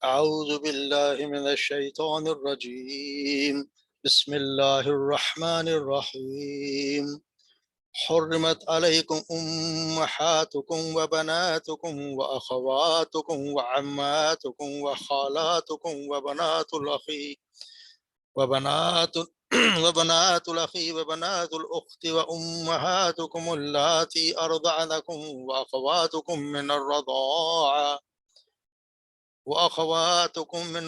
أعوذ بالله من الشيطان الرجيم بسم الله الرحمن الرحيم حرمت عليكم أمهاتكم وبناتكم وأخواتكم وعماتكم وخالاتكم وبنات الأخ وبنات وبنات الأخ وبنات الأخت وأمهاتكم اللاتي أرضعنكم وأخواتكم من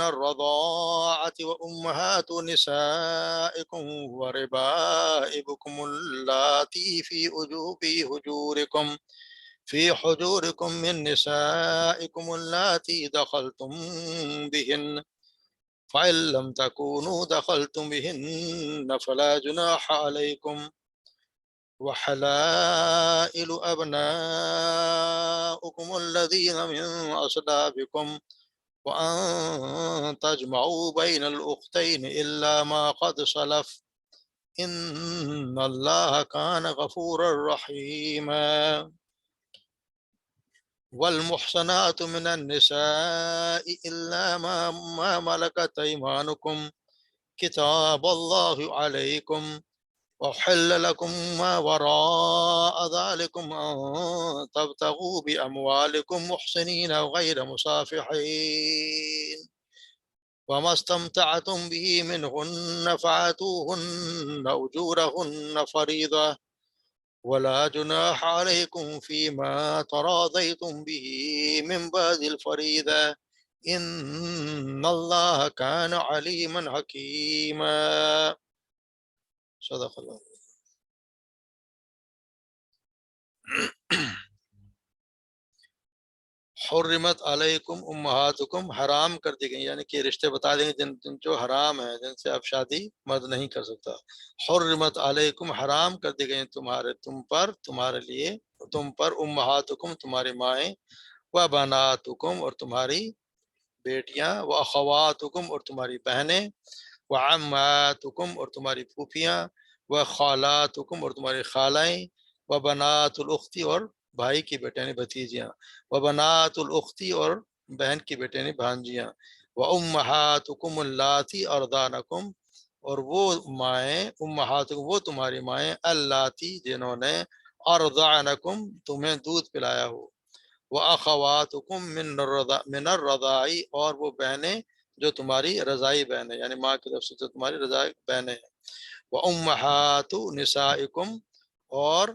الرضاعة وأمهات نسائكم وربائبكم اللاتي في حجوركم من نسائكم اللاتي دخلتم بهن فإن لم تكونوا دخلتم بهن فلا جناح عليكم وحلائل أبناؤكم الذين من أصلابكم وأن تجمعوا بين الأختين إلا ما قد سلف إن الله كان غفورا رحيما والمحصنات من النساء إلا ما ملكت أيمانكم كتاب الله عليكم وحل لكم ما وراء ذلكم أن تبتغوا بأموالكم محسنين غير مسافحين وما استمتعتم به منهن فآتوهن أجورهن فريضة ولا جناح عليكم فيما تراضيتم به من بعد الفريضة إن الله كان عليما حكيما صدق الله. حرمت علیکم امہاتکم حرام کر دی گئی، یعنی کہ رشتے بتا دیں گے جن جو حرام ہیں، جن سے اب شادی مرد نہیں کر سکتا. حرمت علیکم حرام کر دی گئی تمہارے لیے تم پر امہاتکم تمہاری مائیں، و بناتکم اور تمہاری بیٹیاں، و اخواتکم اور تمہاری بہنیں، و عماتکم اور تمہاری پھوپھیاں، و خالاتکم اور تمہاری خالائیں، و بنات الاختی اور بھائی کی بیٹے یعنی بھتیجیاں، و بنات الاختی اور بہن کی بیٹے یعنی بھانجیاں، و امہاتکم اللاتی ارضانکم اور وہ مائیں، امہاتکم وہ تمہاری مائیں، اللاتی جنہوں نے ارضعنکم تمہیں دودھ پلایا ہو، و اخواتکم من الرضاعی اور وہ بہنیں جو تمہاری رضائی بہنیں یعنی ماں کی طرف سے جو تمہاری رضائی بہنیں ہیں، و امہات نسائکم اور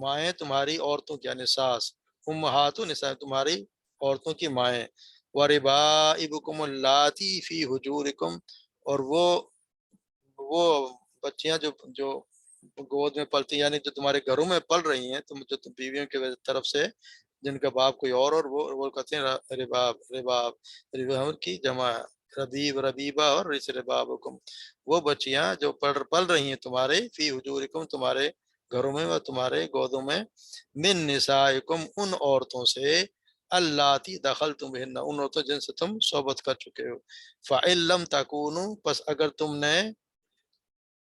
مائیں تمہاری عورتوں کی یعنی ساس، امہات نساء تمہاری عورتوں کی مائیں، وربائبکم اللاتی فی حجورکم اور وہ بچیاں جو گود میں پلتی یعنی جو تمہارے گھروں میں پل رہی ہیں، تم جو بیویوں کی طرف سے جن کا باپ کوئی اور وہ کہتے ہیں رباب کی جمع ہے، ربیبہ اور ربابکم وہ بچیاں جو پل رہی ہیں تمہارے فی حجورکم تمہارے گھروں میں و تمہارے گودوں میں، من نسائکم ان عورتوں سے، اللاتی دخلتم بہن ان عورتوں جن سے تم صحبت کر چکے ہو، فَإِن لَمْ تَكُونُوا پس اگر تم نے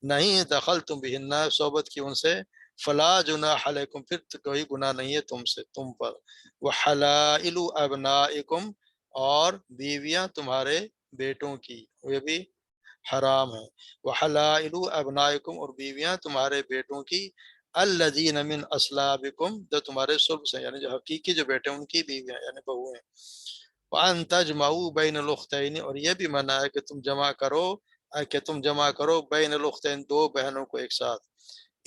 نہیں دخلتم بہن صحبت کی ان سے، فلا جناح علیکم پھر کوئی گناہ نہیں ہے تم پر، وحلائل ابنائکم اور بیویاں تمہارے بیٹوں کی وہ بھی حرام ہے، وحلائل ابنائکم اور بیویاں تمہارے بیٹوں کی، الذین من اصلابکم جو تمہارے صلب سے یعنی جو حقیقی جو بیٹے ان کی بیویاں یعنی بہو ہیں، وان تجمعوا بین الاختین اور یہ بھی منع ہے کہ تم جمع کرو بین الاختین دو بہنوں کو ایک ساتھ،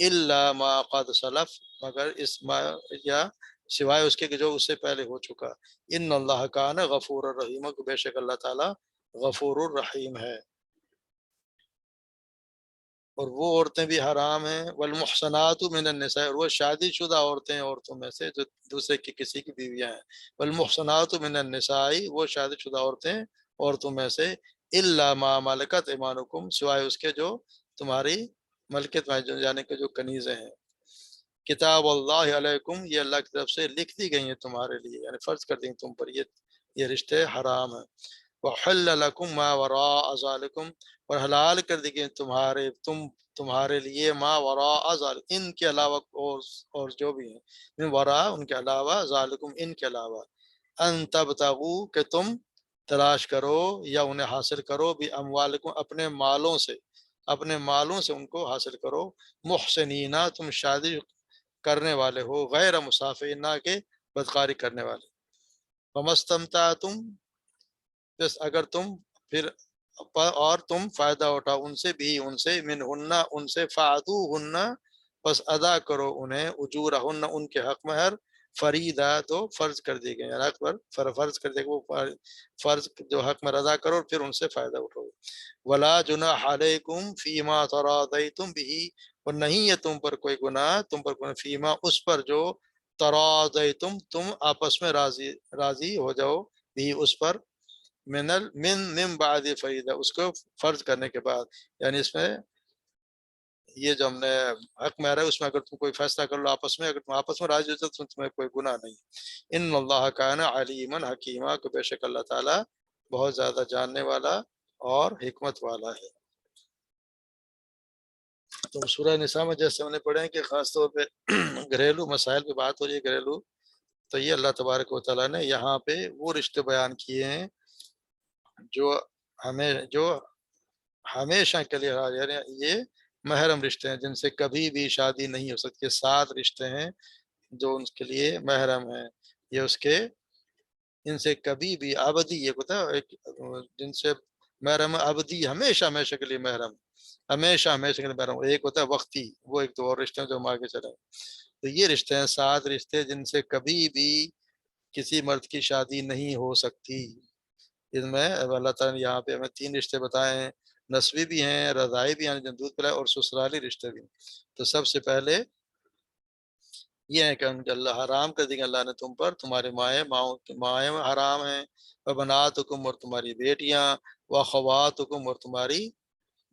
الا ما قد سلف مگر اس یا سوائے اس کے کہ جو اس سے پہلے ہو چکا، ان اللہ کان غفور الرحیم بے شک اللہ تعالی غفور الرحیم ہے. اور وہ عورتیں بھی حرام ہیں، والمحصنات من النساء اور وہ شادی شدہ عورتوں میں سے جو دوسرے کی کسی کی بیویاں ہیں، والمحصنات من النساء وہ شادی شدہ عورتوں میں سے، الا ما ملکت ایمانکم سوائے اس کے جو تمہاری ملکت میں یعنی کہ جو کنیزیں ہیں، کتاب اللہ علیکم یہ اللہ کی طرف سے لکھ دی گئی ہیں تمہارے لیے یعنی فرض کر دیں تم پر یہ رشتے حرام ہیں، وحل لکم ما وراء ذالکم اور حلال کر دی گئی تمہارے لیے ما وراء ذالک ان کے علاوہ اور جو بھی ہیں، من وراء ان کے علاوہ ذالکم ان کے علاوہ، ان تبتغوا کہ تم تلاش کرو یا انہیں حاصل کرو بھی اموالکم اپنے مالوں سے ان کو حاصل کرو، محسنینا تم شادی کرنے والے ہو، غیر مسافرین نہ کہ بدکاری کرنے والے، فمستمتعتم بس اگر تم پھر اور تم فائدہ اٹھاؤ ان سے بھی، ان سے منہن ان سے، فاتوہن بس ادا کرو انہیں، اجورہن ان کے حق مہر، فریدہ تو فرض کر دی گئی، یعنی حق پر فرض کر دے گا، وہ فرض جو حق مہر ادا کرو اور پھر ان سے فائدہ اٹھاؤ۔ ولا جناح علیکم فیما تراضیتم بہ، اور نہیں ہے تم پر کوئی گناہ، تم پر کوئی فیما اس پر جو تراضیتم تم آپس میں راضی ہو جاؤ بھی اس پر، من بعد فریدہ اس کو فرض کرنے کے بعد، یعنی اس میں یہ جو ہم نے حق مہر ہے اس میں اگر تم کوئی فیصلہ کر لو آپس میں، اگر تم آپس میں راضی ہو تو تمہیں کوئی گناہ نہیں۔ ان اللہ کان علیما حکیما، کہ بے شک اللہ تعالیٰ بہت زیادہ جاننے والا اور حکمت والا ہے۔ تو سورہ نساء میں جیسے ہم نے پڑھے ہیں کہ خاص طور پہ گھریلو مسائل پہ بات ہو رہی ہے، گھریلو، تو یہ اللہ تبارک و تعالیٰ نے یہاں پہ وہ رشتے بیان کیے ہیں جو ہمیشہ کے لیے، یعنی یہ محرم رشتے ہیں جن سے کبھی بھی شادی نہیں ہو سکتی، 7 رشتے ہیں جو ان کے لیے محرم ہیں، یہ اس کے ان سے کبھی بھی ابدی، یہ ہوتا ہے جن سے محرم ابدی، ہمیشہ ہمیشہ کے لیے محرم، ہمیشہ ہمیشہ کے لیے محرم، ایک ہوتا ہے وقتی، وہ ایک دو اور رشتے ہیں جو ہم آگے چلیں۔ تو یہ رشتے ہیں 7 رشتے جن سے کبھی بھی کسی مرد کی شادی نہیں ہو سکتی۔ ان میں اللہ تعالیٰ نے یہاں پہ ہمیں 3 رشتے بتائے ہیں، نسبی بھی ہیں، رضائی بھی ہیں جن دودھ پلائے، اور سسرالی رشتے بھی ہیں۔ تو سب سے پہلے یہ ہے کہ ان کے اللہ حرام کر دیں اللہ نے تم پر، تمہارے مائیں حرام ہیں، وبناتکم اور تمہاری بیٹیاں، واخواتکم اور تمہاری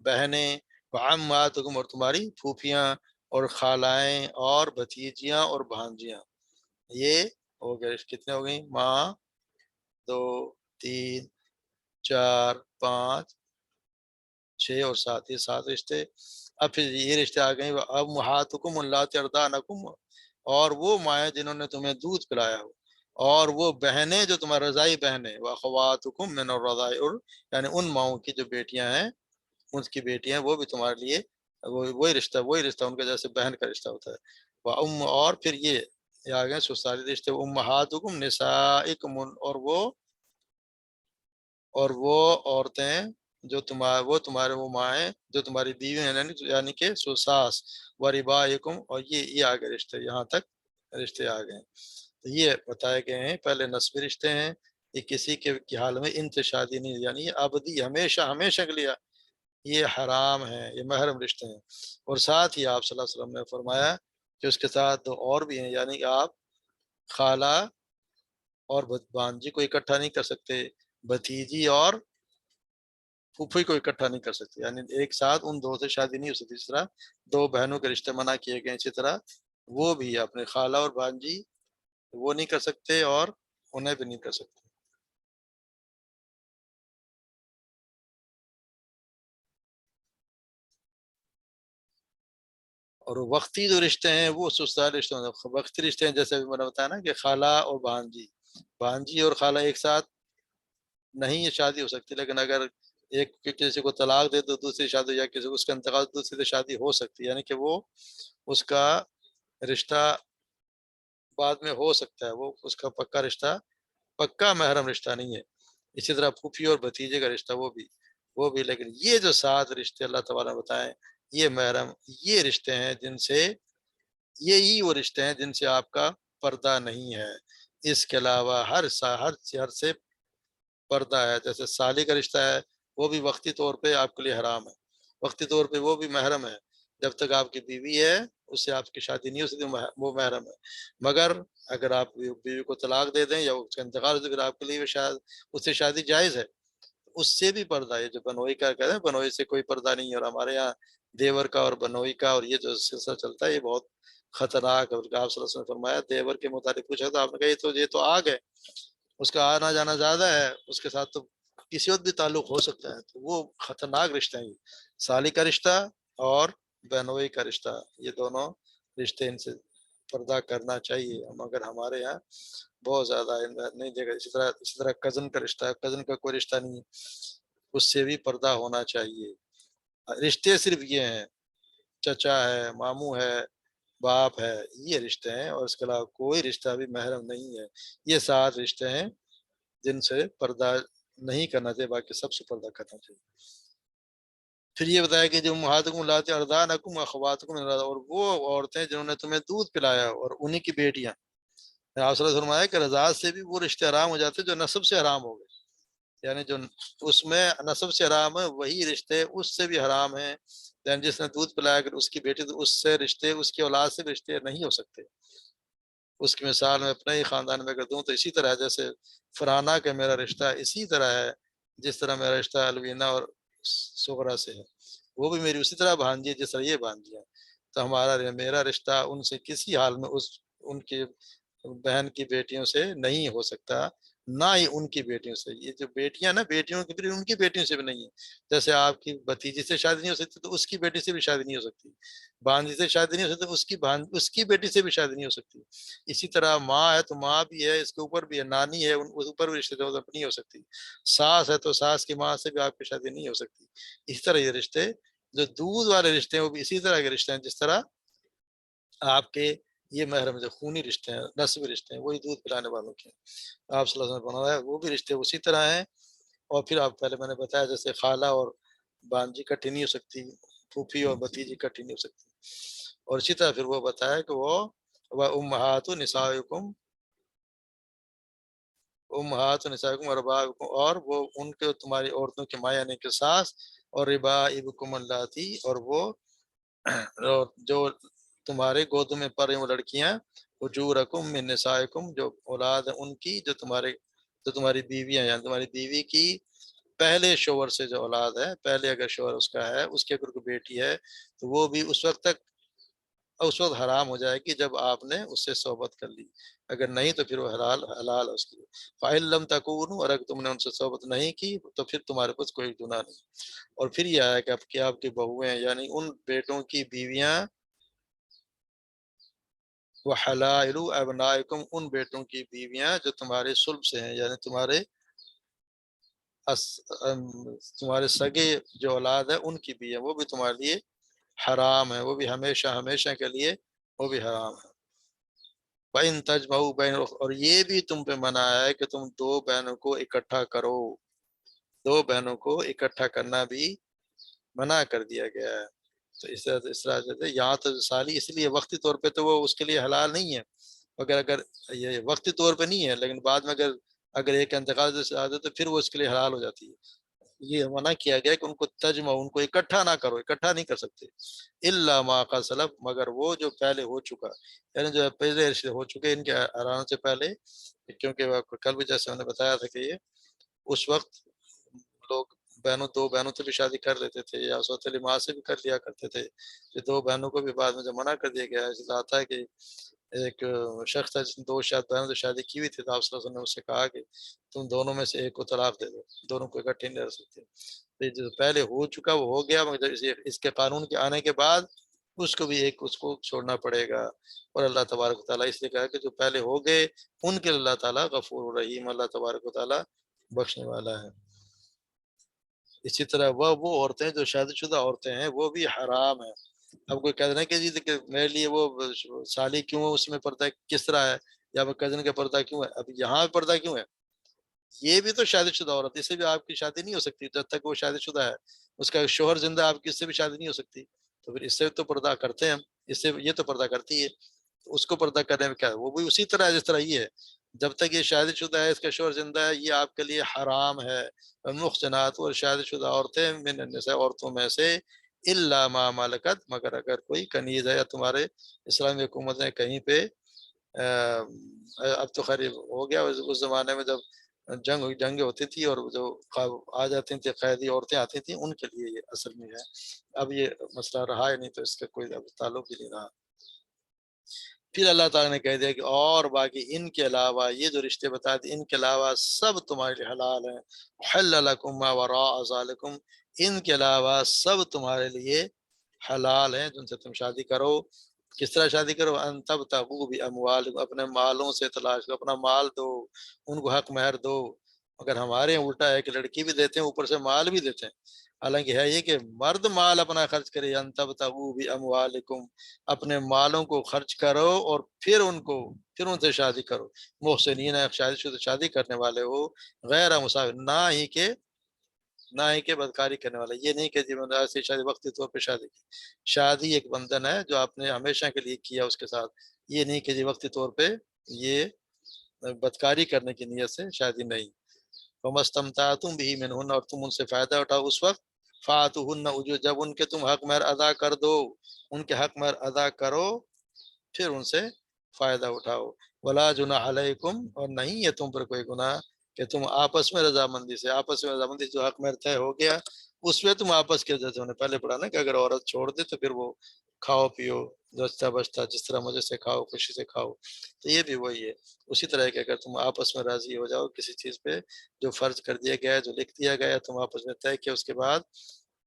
بہنیں، وعماتکم اور تمہاری پھوپھیاں اور خالائیں اور بھتیجیاں اور بھانجیاں۔ یہ ہو گئے، کتنے ہو گئیں؟ ماں 2 3 4 5 6 اور 7، یہ 7 رشتے۔ اب پھر یہ رشتے آ گئے، اب امہاتکم اللاتی ارضعنکم، اور وہ مائیں جنہوں نے تمہیں دودھ پلایا ہو، اور وہ بہنیں جو تمہاری رضائی بہنیں، واخواتکم من الرضاع، یعنی ان ماؤں کی جو بیٹیاں ہیں، ان کی بیٹیاں، وہ بھی تمہارے لیے وہی رشتہ ان کا جیسے بہن کا رشتہ ہوتا ہے۔ اور پھر یہ آ گئے سسرالی رشتے، امہاتکم نسائکم، اور وہ عورتیں جو تمہارے وہ مائیں جو تمہاری بیوی ہیں، یعنی کہ ساس، وربائکم، اور یہ آگے رشتے، یہاں تک رشتے آ گئے۔ تو یہ بتائے گئے ہیں، پہلے نسبی رشتے ہیں، یہ کسی کے حال میں ان سے شادی نہیں، یعنی یہ ابدی، ہمیشہ ہمیشہ کے لیے یہ حرام ہے، یہ محرم رشتے ہیں۔ اور ساتھ ہی آپ صلی اللہ علیہ وسلم نے فرمایا کہ اس کے ساتھ 2 اور بھی ہیں، یعنی کہ آپ خالہ اور بھانجی کو اکٹھا نہیں کر سکتے، بھتیجی اور پھوپھی کو اکٹھا نہیں کر سکتے، یعنی ایک ساتھ ان 2 سے شادی نہیں ہو سکتی۔ اس طرح 2 بہنوں کے رشتے منع کیے گئے، اسی طرح وہ بھی اپنے خالہ اور بھانجی وہ نہیں کر سکتے اور انہیں بھی نہیں کر سکتے۔ اور وقتی جو رشتے ہیں وہ سسرال رشتے ہیں، وقتی رشتے ہیں جیسے میں نے بتایا نا کہ خالہ اور بھانجی اور خالہ ایک ساتھ نہیں شادی ہو سکتی، لیکن اگر ایک کسی کو طلاق دے تو دوسری شادی، یا کسی اس کا انتقال دوسری سے شادی ہو سکتی ہے، یعنی کہ وہ اس کا رشتہ بعد میں ہو سکتا ہے، وہ اس کا پکا رشتہ، پکا محرم رشتہ نہیں ہے۔ اسی طرح پھوپھی اور بھتیجے کا رشتہ وہ بھی، لیکن یہ جو 7 رشتے اللہ تعالیٰ نے بتائے، یہ محرم، یہ رشتے ہیں جن سے، یہی وہ رشتے ہیں جن سے آپ کا پردہ نہیں ہے۔ اس کے علاوہ ہر سے پردہ ہے، جیسے سالی کا رشتہ ہے، وہ بھی وقتی طور پہ آپ کے لیے حرام ہے، وقتی طور پہ وہ بھی محرم ہے، جب تک آپ کی بیوی ہے اس سے آپ کی شادی نہیں ہو سکتی، وہ محرم ہے۔ مگر اگر آپ بیوی کو طلاق دے دیں یا اس کا انتقال ہو تو پھر آپ کے لیے اس سے شادی جائز ہے، اس سے بھی پردہ ہے۔ جو بنوئی کا کہتے ہیں، بنوئی سے کوئی پردہ نہیں ہے، اور ہمارے یہاں دیور کا اور بنوئی کا اور یہ جو سلسلہ چلتا ہے یہ بہت خطرناک ہے۔ آپ صلی اللہ علیہ وسلم نے فرمایا، دیور کے متعلق پوچھا تو آپ نے کہا یہ تو آگ ہے، اس کا آنا جانا زیادہ ہے، اس کے ساتھ تو کسی اور بھی تعلق ہو سکتا ہے، تو وہ خطرناک رشتہ ہیں۔ سالی کا رشتہ اور بہنوئی کا رشتہ، یہ دونوں رشتے، ان سے پردہ کرنا چاہیے، مگر ہمارے یہاں بہت زیادہ نہیں دیکھا. اسی طرح کزن کا رشتہ ہے, کزن کا کوئی رشتہ نہیں, اس سے بھی پردہ ہونا چاہیے. رشتے صرف یہ ہیں, چچا ہے, ماموں ہے, باپ ہے, یہ رشتے ہیں, اور اس کے علاوہ کوئی رشتہ بھی محرم نہیں ہے. یہ 7 رشتے ہیں جن سے پردہ نہیں کرنا چاہیے, باقی سب سے پردہ کرنا چاہیے. پھر یہ بتایا کہ جو امہاتکم اللاتی ارضعنکم اخواتکم من الرضاع, اور وہ عورتیں جنہوں نے تمہیں دودھ پلایا اور انہی کی بیٹیاں. آپ صلی اللہ علیہ وسلم فرمایا کہ رضاعت سے بھی وہ رشتے حرام ہو جاتے جو نسب سے حرام ہو گئے, یعنی جو اس میں نسب سے حرام ہے وہی رشتے اس سے بھی حرام ہیں. یعنی جس نے دودھ پلایا اگر اس کی بیٹی, تو اس سے رشتے, اس کی اولاد سے رشتے نہیں ہو سکتے. اس کی مثال میں اپنے ہی خاندان میں اگر دوں تو اسی طرح جیسے فرحانہ کا میرا رشتہ اسی طرح ہے جس طرح میرا رشتہ الوینہ اور صغرا سے ہے, وہ بھی میری اسی طرح بھانجی ہے جس طرح یہ بھانجی ہے. تو میرا رشتہ ان سے کسی حال میں ان کے بہن کی بیٹیوں سے نہیں ہو سکتا, نہ ہی ان کی بیٹیوں سے. یہ جو بیٹیاں نا, بیٹیوں کی بھی ان کی بیٹیوں سے بھی نہیں ہے. جیسے آپ کی بھتیجی سے شادی نہیں ہو سکتی تو اس کی بیٹی سے بھی شادی نہیں ہو سکتی, بھانجی سے شادی نہیں ہو سکتی اس کی بیٹی سے بھی شادی نہیں ہو سکتی. اسی طرح ماں ہے تو ماں بھی ہے, اس کے اوپر بھی ہے, نانی ہے, اس اوپر بھی رشتے دار نہیں ہو سکتی. ساس ہے تو ساس کی ماں سے بھی آپ کی شادی نہیں ہو سکتی. اس طرح یہ رشتے جو دودھ والے رشتے ہیں وہ بھی اسی طرح کے رشتے ہیں جس طرح آپ کے یہ محرم جو خونی رشتے ہیں, نسبی رشتے ہیں, وہی دودھ پلانے والوں کے آپ صلی اللہ علیہ وسلم نے بنایا, وہ بھی رشتے اسی طرح ہیں. اور پھر آپ پہلے میں نے بتایا جیسے خالہ اور بانجی اکٹھی نہیں ہو سکتی, پھوپھی اور بھتیجی اکٹھی نہیں ہو سکتی. اور اسی طرح پھر وہ بتایا کہ وہ امہات نسائکم نسائکم اربابکم, اور وہ ان کے تمہاری عورتوں کے ماں یعنی کہ ساس, اور ربائبکم اللاتی, اور وہ جو تمہارے گودوں میں پر ہیں وہ لڑکیاں, اجورکم من نسائکم, جو اولاد ہے ان کی جو تمہاری بیویاں, یعنی تمہاری بیوی کی پہلے شوہر سے جو اولاد ہے, پہلے اگر شوہر اس کا ہے, اس کی اگر کوئی بیٹی ہے تو وہ بھی اس وقت حرام ہو جائے گی جب آپ نے اس سے صحبت کر لی. اگر نہیں تو پھر وہ حلال ہے اس کے لیے. فَإِن لَمْ تَكُونُوا, اور اگر تم نے ان سے صحبت نہیں کی تو پھر تمہارے پاس کوئی گناہ نہیں. اور پھر یہ آیا کہ آپ کی بہویں یعنی ان بیٹوں کی بیویاں, وَحَلَائِلُ أَبْنَائِكُمْ, ان بیٹوں کی بیویاں جو تمہارے صلب سے ہیں, یعنی تمہارے سگے جو اولاد ہے ان کی بھی ہے, وہ بھی تمہارے لیے حرام ہے, وہ بھی ہمیشہ ہمیشہ کے لیے وہ بھی حرام ہے. بَإِن تَجْمَعُوا بَيْنَ, اور یہ بھی تم پہ منع ہے کہ تم 2 بہنوں کو اکٹھا کرو, 2 بہنوں کو اکٹھا کرنا بھی منع کر دیا گیا ہے. تو اس طرح سے یہاں تو سالی اس لیے وقتی طور پہ تو وہ اس کے لیے حلال نہیں ہے, اگر یہ وقتی طور پہ نہیں ہے, لیکن بعد میں اگر ایک انتقال سے آ جائے تو پھر وہ اس کے لیے حلال ہو جاتی ہے. یہ منع کیا گیا کہ ان کو تجمع, ان کو اکٹھا نہ کرو, اکٹھا نہیں کر سکتے. الا ما قد سلف, مگر وہ جو پہلے ہو چکا, یعنی جو پہلے ہو چکے ان کے حرام سے پہلے, کیونکہ کل بھی جیسے میں نے بتایا تھا کہ یہ اس وقت لوگ 2 بہنوں سے بھی شادی کر لیتے تھے, یا سوتیلی ماں سے بھی کر لیا کرتے تھے. یہ 2 بہنوں کو بھی بعد میں جو منع کر دیا گیا ہے, اس لیے آتا ہے کہ ایک شخص تھا جس نے 2 بہنوں سے شادی کی ہوئی تھی, تو آپ صلی اللہ علیہ وسلم نے اس سے کہا کہ تم دونوں میں سے ایک کو طلاق دے دو, دونوں کو اکٹھے نہیں رہ سکتے. جو پہلے ہو چکا وہ ہو گیا, مگر اس کے قانون کے آنے کے بعد اس کو بھی اس کو چھوڑنا پڑے گا. اور اللہ تبارک و تعالیٰ اس لیے کہا کہ جو پہلے ہو گئے ان کے اللہ تعالیٰ غفور الرحیم, اللہ تبارک و تعالیٰ بخشنے والا ہے. اسی طرح وہ عورتیں جو شادی شدہ عورتیں ہیں وہ بھی حرام ہیں. اب کوئی کہہ رہے کہ جی کہ میرے لیے وہ سالی کیوں ہے, اس میں پردہ کس طرح ہے, یا وہ کزن کا پردہ کیوں ہے, اب یہاں پردہ کیوں ہے؟ یہ بھی تو شادی شدہ عورت, اس سے بھی آپ کی شادی نہیں ہو سکتی جب تک وہ شادی شدہ ہے. اس کا شوہر زندہ, آپ کی اس سے بھی شادی نہیں ہو سکتی. تو پھر اس سے تو پردہ کرتے ہیں ہم, اس سے یہ تو پردہ کرتی ہے. اس کو پردہ کرنے میں کیا ہے, وہ بھی اسی طرح ہے جس طرح یہ ہے. جب تک یہ شادی شدہ ہے, اس کا شوہر زندہ ہے, یہ آپ کے لیے حرام ہے. محسنات, اور شادی شدہ عورتیں من النساء, عورتوں میں سے, الا ما ملکت, مگر اگر کوئی کنیز ہے, یا تمہارے اسلامی حکومت نے کہیں پہ اب تو قریب ہو گیا, اس زمانے میں جب جنگیں ہوتی تھی اور جو آ جاتی تھیں قیدی عورتیں آتی تھیں, ان کے لیے یہ اصل میں ہے. اب یہ مسئلہ رہا ہے نہیں, تو اس کا کوئی اب تعلق ہی نہیں رہا. پھر اللہ تعالیٰ نے کہہ دیا کہ اور باقی ان کے علاوہ یہ جو رشتے بتا دیے, ان کے علاوہ سب تمہارے لیے حلال ہیں. حل لکم ما وراء ذالکم, ان کے علاوہ سب تمہارے لیے حلال ہیں جن سے تم شادی کرو. کس طرح شادی کرو؟ ان تبتغوا باموالکم، اپنے مالوں سے تلاش کرو، اپنا مال دو، ان کو حق مہر دو. مگر ہمارے یہاں الٹا ہے کہ لڑکی بھی دیتے ہیں اوپر سے مال بھی دیتے ہیں. حالانکہ ہے یہ کہ مرد مال اپنا خرچ کرے. ان تبتغوا باموالکم، اپنے مالوں کو خرچ کرو اور پھر ان سے شادی کرو. محسنین، شادی شدہ شادی کرنے والے ہو، غیر مسافر، نہ ہی کہ بدکاری کرنے والا. یہ نہیں کہ ایسی شادی وقتی طور پہ شادی کی. شادی ایک بندھن ہے جو آپ نے ہمیشہ کے لیے کیا اس کے ساتھ. یہ نہیں کہ وقتی طور پہ یہ بدکاری کرنے کی نیت سے شادی نہیں. فَمَسْتَمْتَعْتُمْ بِهِ مِنْهُنَّ، اور تم ان سے فائدہ اٹھاؤ اس وقت. فَآتُوهُنَّ أُجُورَهُنَّ، جب ان کے تم حق مہر ادا کر دو، ان کے حق مہر ادا کرو پھر ان سے فائدہ اٹھاؤ. وَلَا جُنَاحَ عَلَيْكُمْ، اور نہیں ہے تم پر کوئی گناہ کہ تم آپس میں رضامندی سے جو حق مہر طے ہو گیا اس میں تم آپس کے، جیسے انہوں نے پہلے پڑھا نا کہ اگر عورت چھوڑ دے تو پھر وہ کھاؤ پیو بچتا بچتا جس طرح مزے سے کھاؤ، خوشی سے کھاؤ. تو یہ بھی وہی ہے. اسی طرح کہ اگر تم آپس میں راضی ہو جاؤ کسی چیز پہ جو فرض کر دیا گیا ہے، جو لکھ دیا گیا ہے، تم آپس میں طے کیا اس کے بعد،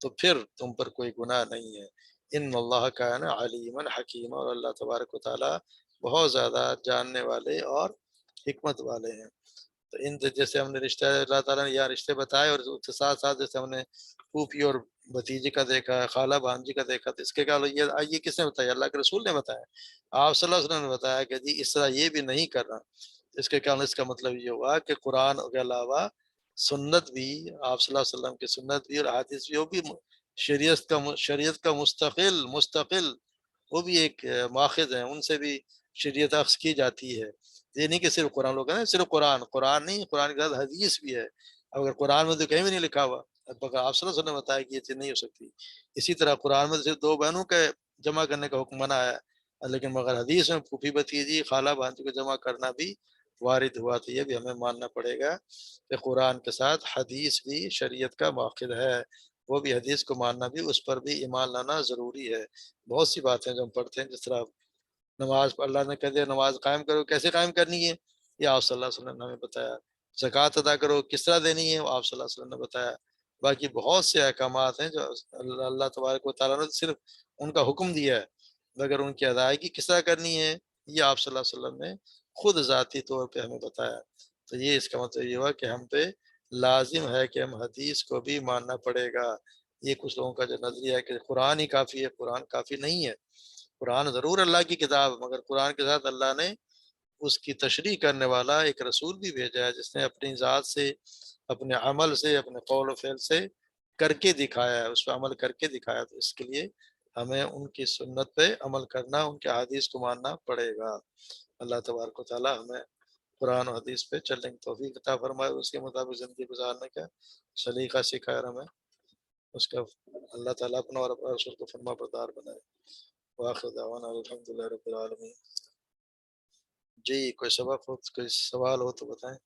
تو پھر تم پر کوئی گناہ نہیں ہے. ان اللہ کان علیما حکیما، اور اللہ تبارک و تعالی بہت زیادہ جاننے والے اور حکمت والے ہیں. تو ان جیسے ہم نے رشتہ اللہ تعالیٰ نے یہاں رشتے بتائے، اور اس کے ساتھ ساتھ جیسے ہم نے پھوپھی اور بھتیجی کا دیکھا، خالہ بھانجی کا دیکھا، تو اس کے کیا یہ کس نے بتایا؟ اللہ کے رسول نے بتایا. آپ صلی اللہ علیہ وسلم نے بتایا کہ جی اس طرح یہ بھی نہیں کرنا. اس کے کیا، اس کا مطلب یہ ہوا کہ قرآن کے علاوہ سنت بھی، آپ صلی اللہ علیہ وسلم کی سنت بھی اور حدیث بھی، وہ بھی شریعت کا مستقل وہ بھی ایک ماخذ ہیں، ان سے بھی شریعت اخذ کی جاتی ہے. یہ نہیں کہ صرف قرآن، لوگ ہیں صرف قرآن نہیں، قرآن کے ساتھ حدیث بھی ہے. اگر قرآن میں تو کہیں بھی نہیں لکھا ہوا، آپ صلی اللہ علیہ وسلم نے بتایا کہ یہ چیز نہیں ہو سکتی. اسی طرح قرآن میں صرف دو بہنوں کے جمع کرنے کا حکم منع ہے، لیکن مگر حدیث میں پھوپھی بھتیجی خالہ بھانجی کو جمع کرنا بھی وارد ہوا. تو یہ بھی ہمیں ماننا پڑے گا کہ قرآن کے ساتھ حدیث بھی شریعت کا ماخذ ہے. وہ بھی حدیث کو ماننا بھی، اس پر بھی ایمان لانا ضروری ہے. بہت سی باتیں جو ہم پڑھتے ہیں، جس طرح نماز اللہ نے کہہ دیا نماز قائم کرو، کیسے قائم کرنی ہے یہ آپ صلی اللہ علیہ وسلم نے ہمیں بتایا. زکوٰۃ ادا کرو کس طرح دینی ہے وہ آپ صلی اللہ علیہ وسلم نے بتایا. باقی بہت سے احکامات ہیں جو اللہ تبارک و تعالیٰ نے صرف ان کا حکم دیا ہے، مگر ان کی ادائیگی کس طرح کرنی ہے یہ آپ صلی اللہ علیہ وسلم نے خود ذاتی طور پہ ہمیں بتایا. تو یہ اس کا مطلب یہ ہوا کہ ہم پہ لازم ہے کہ ہم حدیث کو بھی ماننا پڑے گا. یہ کچھ لوگوں کا جو نظریہ ہے کہ قرآن ہی کافی ہے، قرآن کافی نہیں ہے. قرآن ضرور اللہ کی کتاب، مگر قرآن کے ساتھ اللہ نے اس کی تشریح کرنے والا ایک رسول بھی بھیجا ہے، جس نے اپنی ذات سے، اپنے عمل سے، اپنے قول و فعل سے کر کے دکھایا ہے، اس پہ عمل کر کے دکھایا. تو اس کے لیے ہمیں ان کی سنت پہ عمل کرنا، ان کے حدیث کو ماننا پڑے گا. اللہ تبارک و تعالی ہمیں قرآن و حدیث پہ چلنے کی توفیق عطا فرمائے، اس کے مطابق زندگی گزارنے کا سلیقہ سکھائے، اور ہمیں اس کا اللہ تعالیٰ اپنا اور اپنا رسول کو فرما بردار بنائے. وآخر دعوانا الحمدللہ رب العالمین. جی کوئی سبق ہو، کوئی سوال ہو تو بتائیں.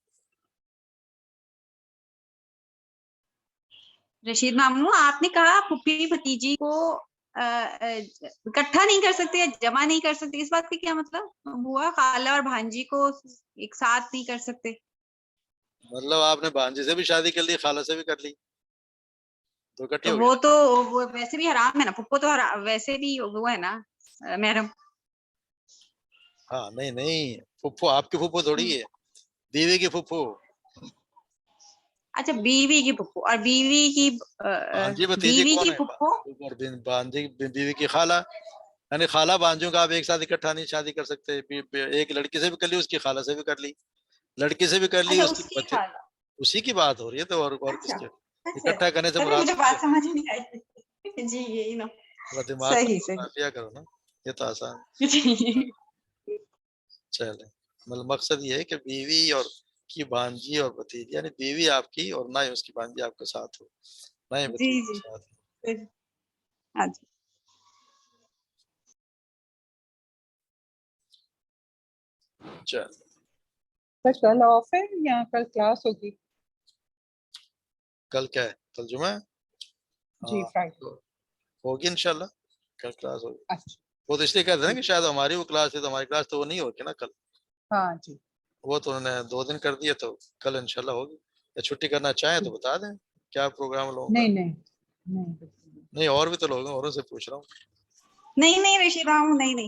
رشید ماموں، آپ نے کہا پھوپھی بھتیجی کو اکٹھا نہیں کر سکتے یا جمع نہیں کر سکتے، اس بات کا کیا مطلب ہوا؟ خالہ اور بھانجی کو ایک ساتھ نہیں کر سکتے؟ مطلب آپ نے بھانجی سے بھی شادی کر لی، خالہ سے بھی کر لی، تو اکٹھی ہو گئی. وہ تو ویسے بھی حرام ہے نا، پھپھو تو ویسے بھی وہ ہے نا محرم. ہاں نہیں پھپھو آپ کی پھپھو تھوڑی ہے، بیوی کی پھپھو. اچھا بیوی کی پھپھو، اور بیوی کی بھانجی بھتیجی بیوی کون کی ہے؟ پھپھو. بھانجی بیوی کی خالہ، یعنی خالہ بھانجوں کا آپ ایک ساتھ اکٹھا نہیں شادی کر سکتے. ایک لڑکی سے بھی کر لی، اس کی خالہ سے بھی کر لی، لڑکی سے بھی کر لی اچھا اس اس کی کی خالہ. اسی کی بات ہو رہی ہے. تو اور کس اچھا کے اچھا، اکٹھا کرنے سے تبھی مراد مجھے بات سمجھ نہیں آئی. جی یہی نا، تھوڑا دماغ صحیح کو صحیح. کافیا کرو نا، یہ تو آسان. جی چلے مطلب مقصد یہ ہے کہ بیوی اور کی بھانجی اور بھتیجی، یعنی بیوی آپ کی اور نہ ہی اس کی بھانجی آپ کے ساتھ ہو، نہ ہی جی بھتیجی کے جی ساتھ ہو. ہاں جی. چل کل آف ہے یا کل کلاس ہوگی؟ کل کیا ہے؟ کل جمعہ ہے. جی فرائیڈے ہوگی انشاءاللہ، کل کلاس ہوگی. اچھا وہ تو اس لیے کہتے ہیں نا کہ شاید ہماری وہ کلاس ہے، تو ہماری کلاس تو وہ نہیں ہوگی نا کل. ہاں جی، وہ تو انہوں نے 2 دن کر دیے، تو کل انشاءاللہ ہوگی. یا چھٹی کرنا چاہیں تو بتا دیں کیا پروگرام لوگوں کا. نہیں نہیں اور بھی تو لوگ ہیں، اوروں سے پوچھ رہا ہوں. نہیں رشید ماموں نہیں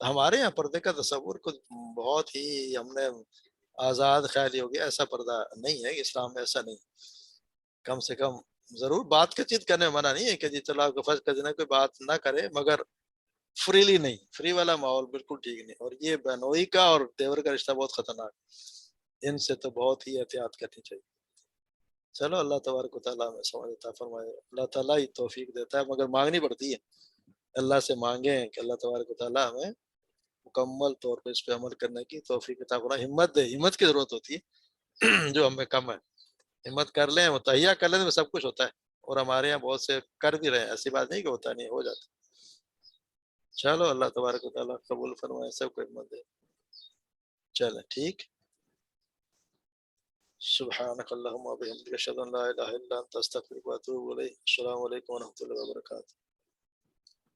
ہمارے یہاں پردے کا تصور کچھ بہت ہی ہم نے آزاد خیالی ہو گیا، ایسا پردہ نہیں ہے اسلام میں، ایسا نہیں. کم سے کم ضرور بات کا چیت کرنے میں منع نہیں ہے کہ جی چلو آپ کو فرض کر دینا کوئی بات نہ کرے، مگر فریلی نہیں. فری والا ماحول بالکل ٹھیک نہیں. اور یہ بہنوئی کا اور دیور کا رشتہ بہت خطرناک، ان سے تو بہت ہی احتیاط کرنی چاہیے. چلو اللہ تبارک و تعالیٰ ہمیں سمجھ عطا فرمائے. اللہ تعالیٰ ہی توفیق دیتا ہے، مگر مانگنی پڑتی ہے. اللہ سے مانگیں کہ اللہ تبارک و تعالیٰ ہمیں مکمل طور پہ اس پہ عمل کرنے کی توفیق عطا فرمائے. ہمت دے، ہمت کی ضرورت ہوتی ہے جو ہمیں کم ہے. ہمت کر لیں، متحیہ کر لیں تو سب کچھ ہوتا ہے. اور ہمارے یہاں بہت سے کر بھی رہے ہیں، ایسی بات نہیں کہ ہوتا نہیں، ہو جاتا. چلو اللہ تبارک و تعالیٰ قبول فرمائے، سب کو ہمت دے. چلیں ٹھیک. سبحانک اللہم و بحمدک اشہد ان لا الہ الا انت استغفرک و اتوب الیک. السلام علیکم و رحمۃ اللہ وبرکاتہ.